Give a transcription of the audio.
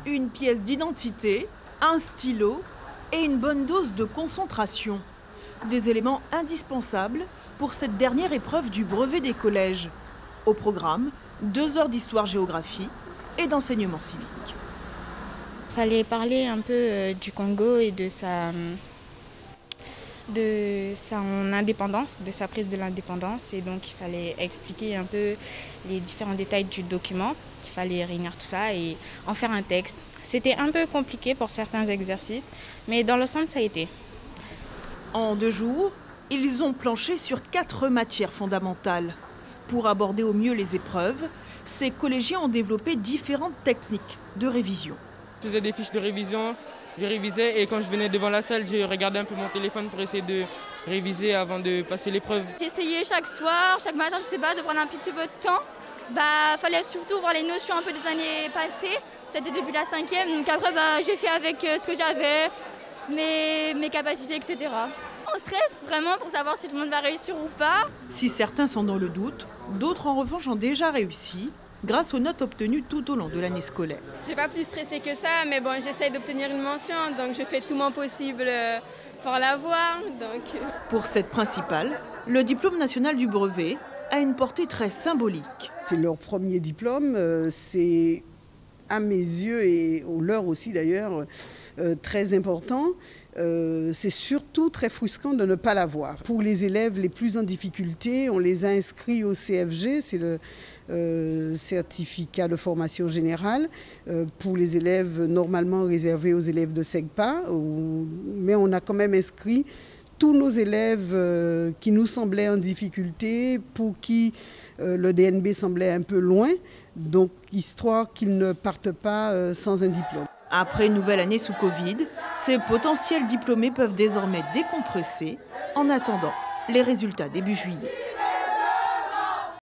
Une pièce d'identité, un stylo et une bonne dose de concentration. Des éléments indispensables pour cette dernière épreuve du brevet des collèges. Au programme, 2 heures d'histoire-géographie et d'enseignement civique. Il fallait parler un peu du Congo et de son indépendance, de sa prise de l'indépendance. Et donc, il fallait expliquer un peu les différents détails du document. Il fallait réunir tout ça et en faire un texte. C'était un peu compliqué pour certains exercices, mais dans l'ensemble, ça a été. En 2 jours, ils ont planché sur 4 matières fondamentales. Pour aborder au mieux les épreuves, ces collégiens ont développé différentes techniques de révision. Je faisais des fiches de révision, je révisais et quand je venais devant la salle, je regardais un peu mon téléphone pour essayer de réviser avant de passer l'épreuve. J'essayais chaque soir, chaque matin, je sais pas, de prendre un petit peu de temps. Fallait surtout voir les notions un peu des années passées. C'était depuis la 5e, donc après j'ai fait avec ce que j'avais, mes capacités, etc. On stresse vraiment pour savoir si tout le monde va réussir ou pas. Si certains sont dans le doute, d'autres en revanche ont déjà réussi grâce aux notes obtenues tout au long de l'année scolaire. J'ai pas plus stressé que ça, mais bon, j'essaye d'obtenir une mention, donc je fais tout mon possible pour l'avoir. Pour cette principale, le diplôme national du brevet a une portée très symbolique. C'est leur premier diplôme, c'est à mes yeux et aux leurs aussi d'ailleurs, très important. C'est surtout très frustrant de ne pas l'avoir. Pour les élèves les plus en difficulté, on les a inscrits au CFG, c'est le certificat de formation générale, pour les élèves normalement réservés aux élèves de SEGPA, mais on a quand même inscrit tous nos élèves qui nous semblaient en difficulté, pour qui le DNB semblait un peu loin, donc histoire qu'ils ne partent pas sans un diplôme. Après une nouvelle année sous Covid, ces potentiels diplômés peuvent désormais décompresser en attendant les résultats début juillet.